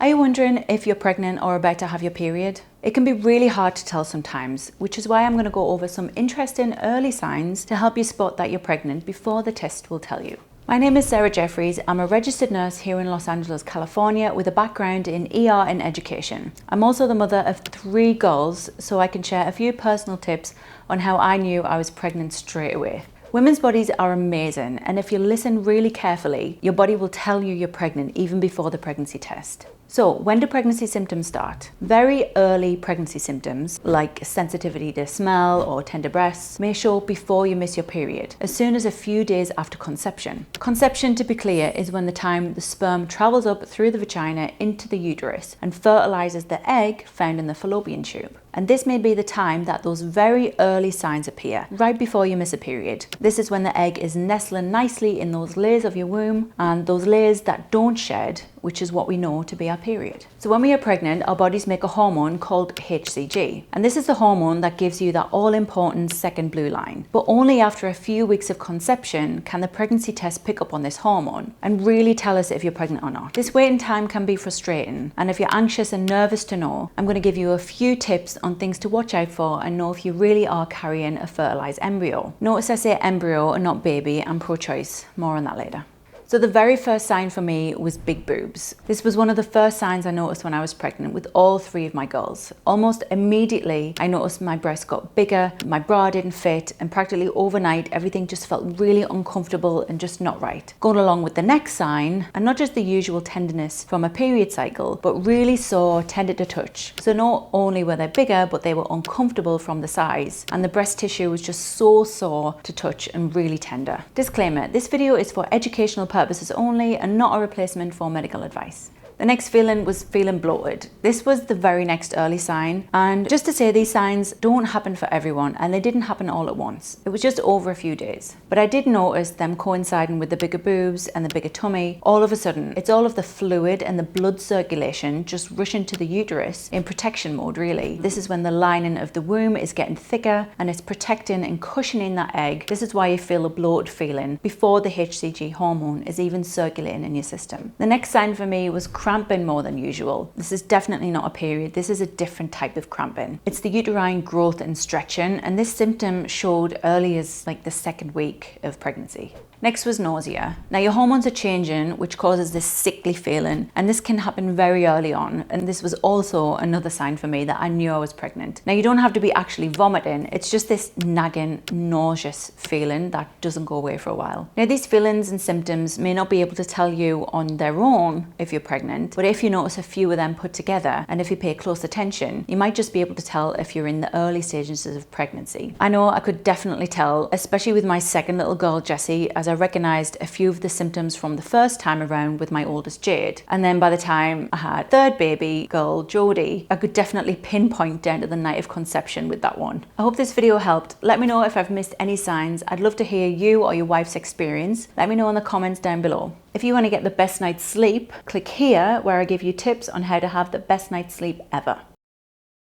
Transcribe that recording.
Are you wondering if you're pregnant or about to have your period? It can be really hard to tell sometimes, which is why I'm going to go over some interesting early signs to help you spot that you're pregnant before the test will tell you. My name is Jeffries. I'm a registered nurse here in Los Angeles, California, with a background in ER and education. I'm also the mother of 3 girls, so I can share a few personal tips on how I knew I was pregnant straight away. Women's bodies are amazing, and if you listen really carefully, your body will tell you you're pregnant even before the pregnancy test. So, when do pregnancy symptoms start? Very early pregnancy symptoms, like sensitivity to smell or tender breasts, may show up before you miss your period, as soon as a few days after conception. Conception, to be clear, is when the time the sperm travels up through the vagina into the uterus and fertilizes the egg found in the fallopian tube. And this may be the time that those very early signs appear, right before you miss a period. This is when the egg is nestling nicely in those layers of your womb, and those layers that don't shed, which is what we know to be our period. So when we are pregnant, our bodies make a hormone called HCG. And this is the hormone that gives you that all-important second blue line. But only after a few weeks of conception can the pregnancy test pick up on this hormone and really tell us if you're pregnant or not. This waiting time can be frustrating, and if you're anxious and nervous to know, I'm going to give you a few tips on things to watch out for and know if you really are carrying a fertilized embryo. Notice I say embryo and not baby. I'm pro-choice. More on that later. So the very first sign for me was big boobs. This was one of the first signs I noticed when I was pregnant with all 3 of my girls. Almost immediately, I noticed my breasts got bigger, my bra didn't fit, and practically overnight, everything just felt really uncomfortable and just not right. Going along with the next sign, and not just the usual tenderness from a period cycle, but really sore, tender to touch. So not only were they bigger, but they were uncomfortable from the size, and the breast tissue was just so sore to touch and really tender. Disclaimer, this video is for educational purposes only and not a replacement for medical advice. The next feeling was feeling bloated. This was the very next early sign, and just to say, these signs don't happen for everyone, and they didn't happen all at once. It was just over a few days. But I did notice them coinciding with the bigger boobs and the bigger tummy. All of a sudden, it's all of the fluid and the blood circulation just rushing to the uterus in protection mode, really. This is when the lining of the womb is getting thicker and it's protecting and cushioning that egg. This is why you feel a bloated feeling before the HCG hormone is even circulating in your system. The next sign for me was cramping more than usual. This is definitely not a period. This is a different type of cramping. It's the uterine growth and stretching, and this symptom showed early as like the 2nd week of pregnancy. Next was nausea. Now your hormones are changing, which causes this sickly feeling, and this can happen very early on, and this was also another sign for me that I knew I was pregnant. Now you don't have to be actually vomiting, it's just this nagging, nauseous feeling that doesn't go away for a while. Now these feelings and symptoms may not be able to tell you on their own if you're pregnant, but if you notice a few of them put together, and if you pay close attention, you might just be able to tell if you're in the early stages of pregnancy. I know I could definitely tell, especially with my second little girl, Jessie, as I recognized a few of the symptoms from the first time around with my oldest Jade. And then by the time I had 3rd baby girl, Jodie, I could definitely pinpoint down to the night of conception with that one. I hope this video helped. Let me know if I've missed any signs. I'd love to hear you or your wife's experience. Let me know in the comments down below. If you want to get the best night's sleep, click here where I give you tips on how to have the best night's sleep ever.